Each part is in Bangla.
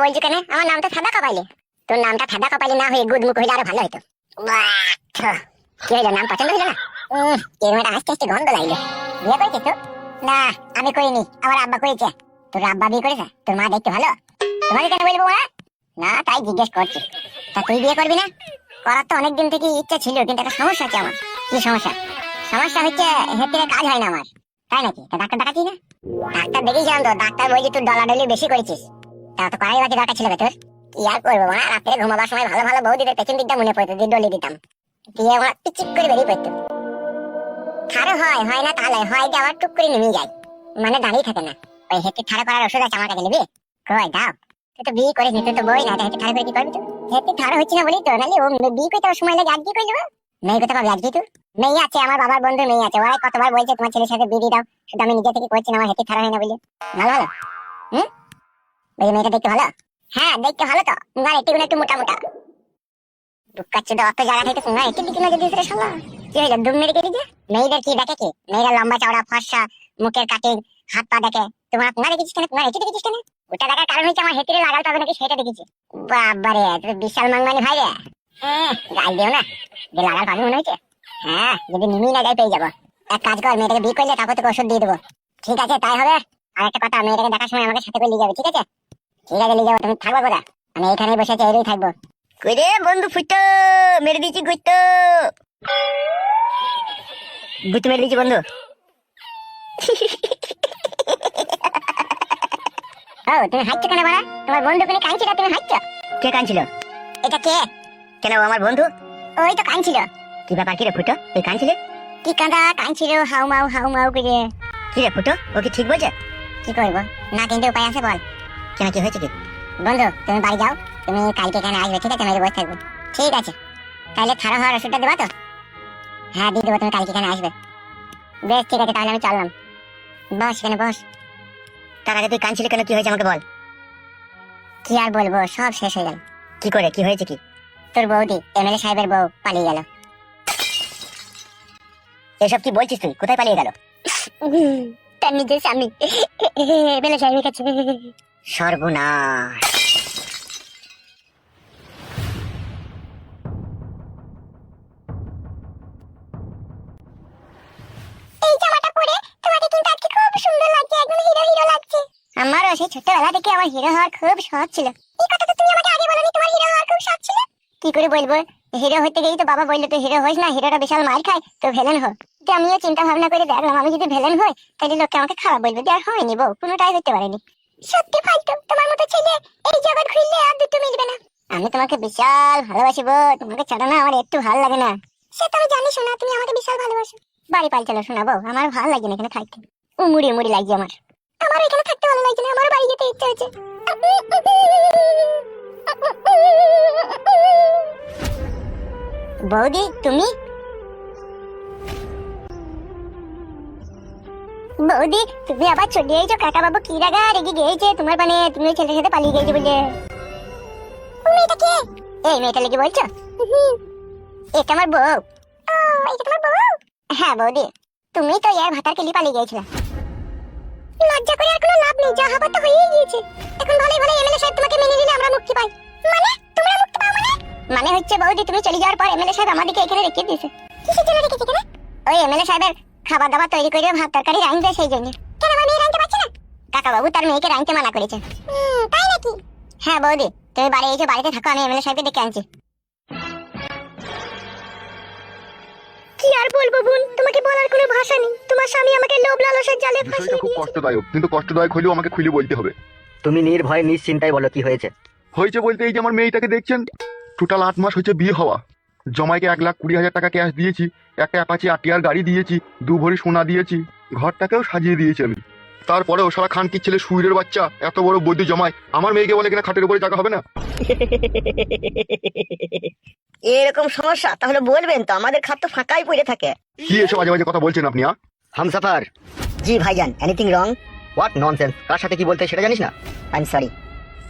বলছো কেন? আমার নামটা সাদা কপালি। তোর নামটা সাদা কপালি না হয়ে গুদমুখ হইলে আরো ভালো হইতো। কি হইলো, নাম পছন্দ হইলো না? এর মধ্যে আস্তে আস্তে গন্ধ লাগলো। বিয়ে করেছিস তো? না, আমি করিনি, আমার আব্বা করেছে। তোর আব্বা বিয়ে করেছে? তোর মা দেখতে ভালো? তোমাকে কেন বলবো মা? না, তাই জিজ্ঞেস করছি। তা তুই বিয়ে করবি না? করার তো অনেকদিন থেকে ইচ্ছা ছিল, কিন্তু একটা সমস্যা আছে আমার। কি সমস্যা? সমস্যা হচ্ছে হেঁটে কাজ হয় না আমার। তাই নাকি? তা ডাক্তার দেখাচ্ছিস না? ডাক্তার দেখেছিলাম তো, ডাক্তার বলছে তুই ডলাডলি বেশি করেছিস। তা তো কড়াই বাকি দরকার ছিল তোর। কি আর করবো মা, রাত্রে ঘুমাবার সময় ভালো ভালো বৌদিদের পেছন দিকটা মনে পড়তো, দিয়ে ডলি দিতাম, দিয়ে ওরা পিচিক করে বেরিয়ে পড়তো। থারো হয় না তাহলে হয় যে আবার টুক করে নেমে যায়, মানে দাঁড়িয়ে থাকে না। ওই হেঁটে থারো করার ওষুধ আছে আমার কাছে, নিবি? কই দাও। তুই তো বিয়ে করিস, তুই তো বই না, হেঁটে থারো করে কি করবি তুই? হেঁটে থারো হচ্ছে না বলি তো, নাহলে ও বিয়ে করতে সময় লাগে আজকে করে দেবো। মেয়ে করতে পারবি আজকে তুই? মেয়ে আছে, আমার বাবার বন্ধু মেয়ে আছে, ওরাই কতবার বলছে তোমার ছেলের সাথে বিয়ে দাও, শুধু আমি নিজে থেকে করছি না, আমার হেঁটে থারো হয় না বলে। ভালো ভালো। হুম, ওই মেয়েটা দেখতে ভালো? হ্যাঁ দেখতে ভালো তো, আর একটু একটু মোটা মোটা। দুঃখাচ্ছে তো অত জায়গা থেকে না, একটু দিকে নজর দিয়েছে শালা। কি হইলো, দুম মেরে কেটে যে? মেয়েদের কি দেখে কি? মেয়েরা লম্বা চওড়া ফর্সা, মুখের কাটিং, হাত পা দেখে। তোমার পুঙ্গা দেখেছিস কেন? পুঙ্গা হেঁটে দেখেছিস কেন? ওটা দেখার কারণ হচ্ছে আমার হেঁটে লাগাল পাবে নাকি সেটা দেখেছি। বাবারে, তুই বিশাল মাংমানি ভাই রে। গাল দিও না, যে লাগাল পাবি মনে হচ্ছে। হ্যাঁ, যদি নিমি না যাই পেয়ে যাবো। এক কাজ কর, মেয়েটাকে বিয়ে করলে তারপর তোকে ওষুধ দিয়ে দেবো। ঠিক আছে, তাই হবে। আর একটা কথা, মেয়েটাকে দেখার সময় আমাকে সাথে করে নিয়ে যাবে, ঠিক আছে? ঠিক আছে, নিয়ে যাবো। তুমি থাকবো কোথায়? আমি এখানেই বসে আছি, এরই থাকবো। কই রে বন্ধু, ফুটো মেরে দিয়েছি গুইতো। গুইতো মেরে দিয়েছি বন্ধু। ও, তুমি হাঁটছো কেন বাড়া? তোমার বন্ধু কোনে কাঁদছিল, তুমি হাঁটছো? কে কাঁদছিল? এটা কে? কেন, ও আমার বন্ধু। ওই তো কাঁদছিল। কি ব্যাপার, কি রে ফুটো, তুই কাঁদছিলি? কি কাঁদা, কাঁদছিল হাউ মাউ করে। কি রে ফুটো, ও কি ঠিক বলছে? কি করবো, না কিন্তু উপায় আছে, বল। কেন, কি হয়েছে কি? বন্ধু তুমি বাড়ি যাও, তুমি কালকে এখানে আসবে, ঠিক আছে? আমি বসে থাকবো। ঠিক আছে, তাহলে খারাপ হওয়ার ওষুধটা দেবা তো? হ্যাঁ দিয়ে দেবো, তুমি কালকে এখানে আসবে। বেশ ঠিক আছে, তাহলে আমি চললাম। বস এখানে বস। তার আগে তুই কাঁদছিলি কেন, কি হয়েছে আমাকে বল। কি আর বলবো, সব শেষ হয়ে গেল। কি করে, কি হয়েছে কি? তোর বৌদি, এমএলএ সাহেবের বউ পালিয়ে গেল। এসব কি বলছিস তুই? কোথায় পালিয়ে গেল? তার নিজের স্বামী এমএলএ সাহেবের কাছে। সর্বনাশ। এই জামাটা পরে তোমাকে কিন্তু আজকে খুব সুন্দর লাগছে, একদম হিরো হিরো লাগছে। আমারও সেই ছোটবেলা থেকে আমার হিরো হওয়ার খুব শখ ছিল। এই কথাটা তুমি আমাকে আগে বলনি, তোমার হিরো হওয়ার খুব শখ ছিল? কি করে বলবো, হিরো হতে গিয়েই তো বাবা বললো তুই হিরো হইস না, হিরোটা বিশাল মার খায়, তো ভিলেন হ। তো আমিও চিন্তা ভাবনা করে দেখলাম, আমি যদি ভিলেন হই তাহলে লোকে আমাকে খারাপ বলবে, যে আর হয়নি বউ, কোনোটাই হতে পারেনি। সত্যি ফালতু, তোমার মতো ছেলে এই জগৎ ঘুরলে আর দুটো মিলবে না। আমি তোমাকে বিশাল ভালোবাসি বউ, তোমাকে ছাড়া না আমার একটু ভালো লাগে না। সে তো আমি জানি শোনা, তুমি আমাকে বিশাল ভালোবাসো। বাড়ি পাল চলো শোনা বউ, আমার ভালো লাগে না এখানে থাকতে, উমুড়ি উমুড়ি লাগছে আমার। আমার এখানে থাকতে ভালো লাগছে না, আমার বাড়ি যেতে ইচ্ছে হচ্ছে। বৌদি তুমি? বৌদি তুমি আবার চলে এসেছো? কাকা বাবু কি রাগা রেগে গিয়েছে তোমার, মানে তুমি ছেলের সাথে পালিয়ে গিয়েছো বলে। মেয়েটা কে? এই মেয়েটা লেগে বলছো? এটা আমার বউ। ও, এটা তোমার বউ? হ্যাঁ বৌদি, তুমি তো ইয়ার ভাতার কেলি পালিয়ে গিয়েছিলে। লজ্জা করে আর কোনো লাভ নেই, যা হবার তো হয়েই গিয়েছে। এখন ভালোই ভালো এমএলএ সাহেব তোমাকে মেনে নিলে আমরা মুক্তি পাই। মানে তোমরা মুক্তি পাও মানে? মানে হচ্ছে বৌদি, তুমি চলে যাওয়ার পর এমএলএ সাহেব আমাদেরকে এখানে রেখে দিয়েছে। কিসের জন্য রেখেছে কেন? ওই এমএলএ সাহেবের খাবার দাবার তৈরি করে ভাত তরকারি রাঁধবে, সেই জন্য। কেন আমার মেয়ে রাঁধতে পারছে না? কাকা বাবু তার মেয়েকে রাঁধতে মানা করেছে। তাই নাকি? হ্যাঁ বৌদি, তুমি বাড়ি এসে বাড়িতে থাকো, আমি এমএলএ সাহেবকে ডেকে আনছি। কি আর বলবো বোন, তোমাকে বলার কোনো ভাষা নেই। তোমার স্বামী আমাকে লোভ লালসার জালে ফাঁসিয়ে খুব দিয়েছে। কষ্টদায়ক, কিন্তু কষ্টদায়ক হলেও আমাকে খুলে বলতে হবে। তুমি নির্ভয়ে নিশ্চিন্তায় বলো কি হয়েছে। হয়েছে বলতে এই যে আমার মেয়েটাকে দেখছেন, টোটাল 8 মাস হচ্ছে বিয়ে হওয়া। জমাইকে 1,20,000 টাকা ক্যাশ দিয়েছি, একটা অ্যাপাচি আটিয়ার গাড়ি দিয়েছি, 2 ভরি সোনা দিয়েছি, ঘরটাকেও সাজিয়ে দিয়েছি আমি। তারপরেও সারা খানকির ছেলে সুইরের বাচ্চা এত বড় বৈদ্য জমায় আমার মেয়েকে বলে কিনা খাটের উপরে জায়গা হবে না। এরকম সমস্যা তাহলে বলবেন তো, আমাদের খাত তো ফাঁকাই পড়ে থাকে। কি এসব বাজে বাজে কথা বলছেন আপনি? হামসাফার। জি ভাইজান, এনিথিং রং? হোয়াট ননসেন্স, কার সাথে কি বলতে সেটা জানিস না? I am sorry.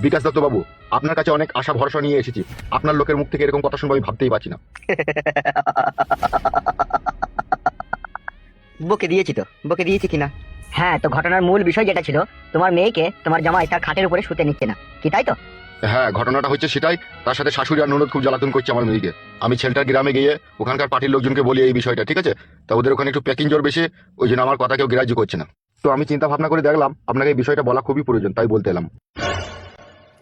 Bikash Dutta বাবু, আপনার কাছে অনেক আশা ভরসা নিয়ে এসেছি, আপনার লোকের মুখ থেকে এরকম কথা শুনবো আমি ভাবতেই পারছি না। বকে দিয়েছি তো, বকে দিয়েছি কিনা? হ্যাঁ, তো ঘটনার মূল বিষয় যেটা ছিল, তোমার মেয়েকে তোমার জামাই তার খাটের উপরে শুতে নিচ্ছে না, কি তাই তো? হ্যাঁ, ঘটনাটা হচ্ছে সেটাই। তার সাথে শাশুড়ি আর ননদ খুব জ্বালাতন করছে আমার মেয়েকে। আমি ছেলেটার গ্রামে গিয়ে ওখানকার পার্টির লোকজনকে বলি এই বিষয়টা, ঠিক আছে? তা ওদের ওখানে একটু প্যাকিং জোর বেশি, ওই জন্য আমার কথা কেউ গ্রাহ্য করছে না। তো আমি চিন্তা ভাবনা করে দেখলাম আপনাকে এই বিষয়টা বলা খুবই প্রয়োজন, তাই বলতে এলাম।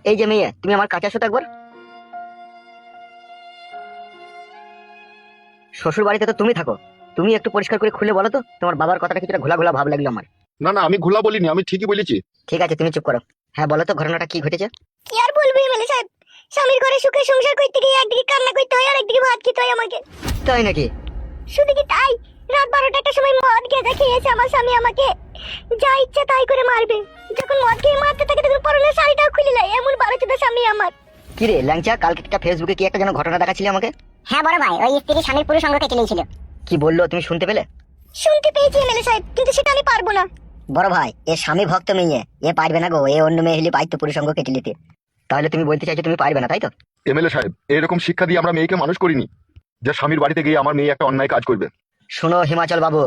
এই যে মেয়ে, তুমি আমার কাছে আসো তো একবার। শ্বশুর বাড়িতে তো তুমি থাকো, তুমি একটু পরিষ্কার করে খুলে বলো তো, তোমার বাবার কথাটা কিছুটা ঘোলা ঘোলা ভাব লাগলো আমার। না না, আমি ঘোলা বলিনি, আমি ঠিকই বলেছি। ঠিক আছে, তুমি চুপ করো। হ্যাঁ বলো তো, ঘটনাটা কি ঘটেছে? কি আর বলবো এমএলএ সাহেব, স্বামীর ঘরে সুখে সংসার করতে গিয়ে একদিকে কান্না করতে হয় আর একদিকে ভাত খেতে হয় আমাকে। তাই নাকি? শুধু কি তাই, রাত 12টার সময় মদ গেঁজা খেয়েছে আমার স্বামী, আমাকে যা ইচ্ছা তাই করে মারবে। যখন মদ খেয়ে মারতে থাকে তখন পরনের শাড়িটাও খুলে নেয়, এমন বারোচোদা স্বামী আমার। কি রে ল্যাংচা, কালকে একটা ফেসবুকে কি একটা যেন ঘটনা দেখাচ্ছিলি আমাকে? হ্যাঁ বড় ভাই, ওই স্ত্রী স্বামীর পুরুষ অঙ্গ কেটে নিয়েছিল। কি বললো, তুমি শুনতে পেলে? শুনতে পেয়েছি এমএলএ সাহেব, কিন্তু সেটা আমি পারবো না। বড় ভাই, এ স্বামী ভক্ত মেয়ে, এ পারবে না গো, এ অন্য মেয়ে হলে পাইতো পুরুষ অঙ্গ কেটে নিতে। তাহলে তুমি বলতে চাইছো তুমি পারবে না, তাই তো? এমএলএ সাহেব, এরকম শিক্ষা দিয়ে আমরা মেয়েকে মানুষ করিনি যে স্বামীর বাড়িতে গিয়ে আমার মেয়ে একটা অন্যায় কাজ করবে। শোনো হিমাচল বাবু,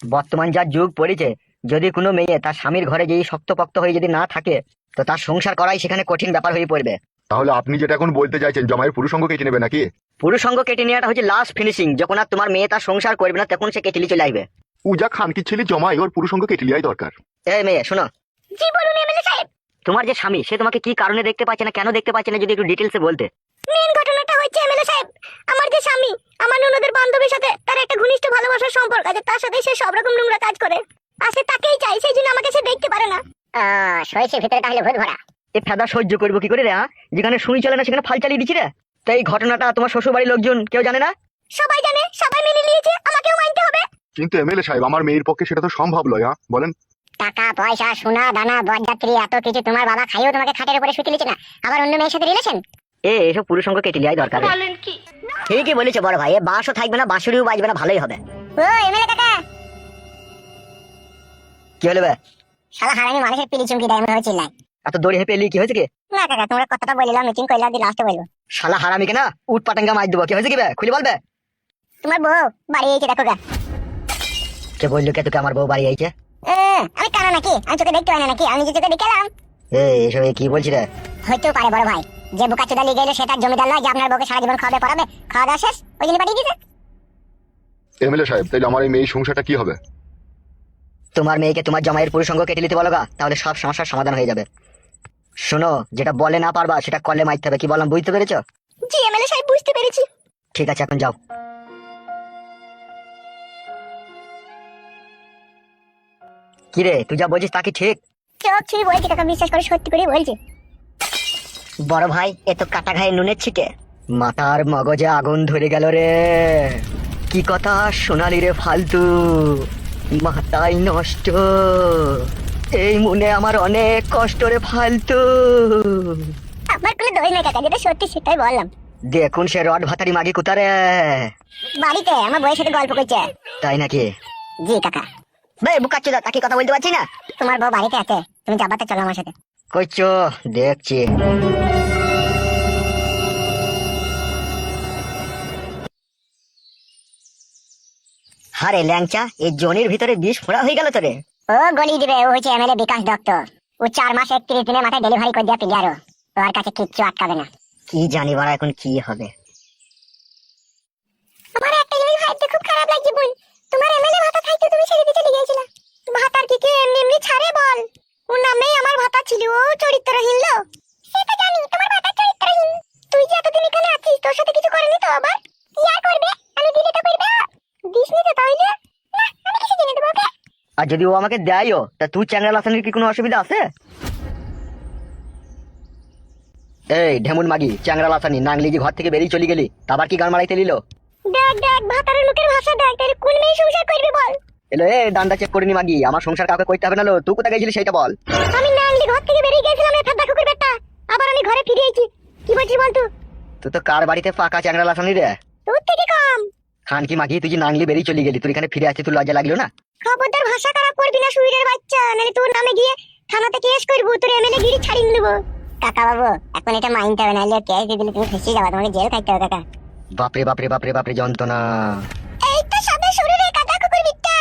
বর্তমান যা যুগ পড়েছে, যদি কোনো মেয়ে তার স্বামীর ঘরে গিয়ে শক্তপোক্ত হয়ে যদি না থাকে, তো তার সংসার করাই সেখানে কঠিন ব্যাপার হয়ে পড়বে। তাহলে আপনি যেটা এখন বলতে চাইছেন, জামাইয়ের পুরুষ অঙ্গ কেটে নেবে নাকি? পুরুষ অঙ্গ কেটে নেওয়াটা হচ্ছে লাস্ট ফিনিশিং, যখন আর তোমার মেয়ে তার সংসার করবে না তখন সে কেটে চলে আসবে। উজা খান কি ছেলে জমাই, ওর পুরুষ অঙ্গ কেটে নেওয়াই দরকার। এই মেয়ে শোনো, জি বলুন এমএলএ সাহেব। তোমার যে স্বামী, সে তোমাকে কি কারণে দেখতে পাচ্ছে না, কেন দেখতে পাচ্ছে না, যদি একটু ডিটেলসে বলতে। মেন ঘটনাটা হচ্ছে এমএলএ সাহেব, আমার যে স্বামী আমার ননদের বান্ধবীর সাথে তার একটা ঘনিষ্ঠ ভালোবাসার সম্পর্ক আছে, তার সাথে সে সব রকম নোংরা কাজ করে, আর সে তাকেই চাই, সেই জন্য আমাকে সে দেখতে পারে না। শরীরের ভিতরে তাহলে ভূত ভরা। এ ফেদা সহ্য করবো কি করে রে? যেখানে শুনি চলে না সেখানে ফাল চালিয়ে দিচ্ছি রে। তাই এই ঘটনাটা তোমার শ্বশুর বাড়ির লোকজন কেউ জানে না? সবাই জানে, সবাই মেনে নিয়েছে, আমাকেও মানতে হবে। কিন্তু এমএলএ সাহেব, আমার মেয়ের পক্ষে সেটা তো সম্ভব নয়। হ্যাঁ বলেন। টাকা পয়সা সোনা দানা বরযাত্রী এত কিছু তোমার বাবা খাইও তোমাকে খাটের উপরে শুতে দিচ্ছে না, আবার অন্য মেয়ের সাথে রিলেশন। এসব পুরুষ অঙ্গ কেটে নেওয়াই দরকার। বলেন কি? ঠিকই বলেছে বড় ভাই, এ বাঁশও থাকবে না, বাঁশুড়িও বাজবে না, ভালোই হবে। ও এমএলএ কাকা, কি হলো বে? শালা হারামি মানুষের পিলি চুমকি দেয় মনে হচ্ছে চিল্লায়। এত দড়ি হেপে এলি, কি হয়েছে কি? না কাকা, তোমরা কথাটা বলিলাম, মিটিং কইলাম, দিয়ে লাস্টে বলবো। শালা হারামি কেনা উট পাটাঙ্গা মার দেবো, কি হয়েছে কি বে? খুলে বলবে। তোমার বউ বাড়ি এসে দেখো গা। কে বললো কে তোকে আমার বউ বাড়ি আইছে? আমি কানা নাকি? আমি চোখে দেখতে পাই না নাকি? আমি যে চোখে দেখে এলাম। এসব কি বলছি রে? হইতেও পারে বড় ভাই, যে বোকা চোদা লিগে এলো সেটা জমিদার নয় যে আপনার বউকে সারা জীবন খাওয়াবে পড়াবে, খাওয়া দাওয়া শেষ ওই জন্য পাঠিয়ে দিয়েছে। এমএলএ সাহেব, তাইলে আমার এই মেয়ের সংসারটা কি হবে? তোমার মেয়েকে তোমার জামাইয়ের পুরুষ অঙ্গ কেটে নিতে বলো গা, তাহলে সব সমস্যার সমাধান হয়ে যাবে। শোনো, যেটা বলে না পারবা সেটা করলে মারতে হবে, কি বললাম বুঝতে পেরেছো? জি এমএলএ সাহেব, বুঝতে পেরেছি। ঠিক আছে, এখন যাও। কি রে, তুই যা বলছিস তা কি ঠিক? চোখ ছুঁয়ে বলছি কাকা, বিশ্বাস করে সত্যি করে বলছি। বড় ভাই, এ তো কাটা ঘায়ে নুনের ছিটে। মাথার মগজে আগুন ধরে গেল রে। কি কথা শোনালি রে ফালতু, মাথায় নষ্ট। এই মনে আমার অনেক কষ্ট রে ফালতু। আমার কোনো দোষ নেই কাকা, যেটা সত্যি সেটাই বললাম। দেখুন সে রড ভাতারি মাগি কোথারে? বাড়িতে আমার বউয়ের সাথে গল্প করছে। তাই নাকি? জি কাকা। বে বুকাচ্ছি দা, তাকে কথা বলতে পারছি না। তোমার বউ বাড়িতে আছে, তুমি যাবাতে চলো আমার সাথে। কইছো দেখছি। হারে ল্যাংচা, এই জনির ভিতরে বিষ ফোড়া হয়ে গেল তো রে। ও গলি দিবে, ও হচ্ছে এমএলএ বিকাশ দত্ত। ও 4 মাস 31 দিনের মাথায় ডেলিভারি করে দেওয়া প্লেয়ারও, ওর কাছে কিচ্ছু আটকাবে না। কি জানি বাড়া এখন কি হবে। আমার একটা জিনিস ভাবতে খুব খারাপ লাগছে বোন, তোমার এমএলএ ভাতা খাইতে তুমি ছেড়ে দিয়ে চলে গিয়েছিলা। ভাতার কি কে এমনি এমনি ছাড়ে বল? ওর নামেই আমার ভাতা ছিল, ও চরিত্রহীন লোক। সেটা জানি, তোমার ভাতা চরিত্রহীন। তুই যে এতদিন এখানে আছিস, তোর সাথে কিছু করেনি তো আবার? কি আর করবে, আমি দিলে তো করবে। দিসনি তো তাইলে? না, আমি কিছু জেনে দেবো ওকে। আর যদি ও আমাকে দেয়ও, তা তুই চ্যাংড়া লাসানির কি কোনো অসুবিধা আছে? এই ঢেমুন মাগি, চ্যাংড়া লাসানি নাংলি যে ঘর থেকে বেরিয়ে চলে গেলি, তা আবার কি গান মারাইতে নিল? দেখ দেখ, ভাতারের মুখের ভাষা দেখ, তাহলে কোন মেয়ে সংসার করবে বল? এলো এ ডান্ডা চেক করিনি মাগি, আমার সংসার কাউকে করতে হবে না। লো তুই কোথায় গেছিলি সেটা বল। আমি নাংলি ঘর থেকে বেরিয়ে গেছিলাম রে ফেদা কুকুর বেটা, আবার আমি ঘরে ফিরে এসেছি। কি বলছিস বল তুই? তুই তো কার বাড়িতে ফাঁকা চ্যাংড়া লাসানি রে? তোর থেকে কম। খান কি মাগি, তুই যে নাংলি বেরিয়ে চলে গেলি, তুই এখানে ফিরে আসতে তুই লজ্জা লাগলো না? খবরদার ভাষা খারাপ করবি না সুইরের বাচ্চা, নাহলে তোর নামে গিয়ে থানাতে কেস করবো, তোর এমএলএ গিরি ছাড়িয়ে দেবো। কাকা বাবু, এখন এটা মাইনতে হবে, নাহলে কেস দিয়ে দিলে তুমি ফেসে যাবে, তোমাকে জেল খাইতে হবে কাকা। বাপরে বাপরে বাপরে বাপরে যন্ত্রণা। এই তো সবে শুরু রে কাকা কুকুর বিট্টা।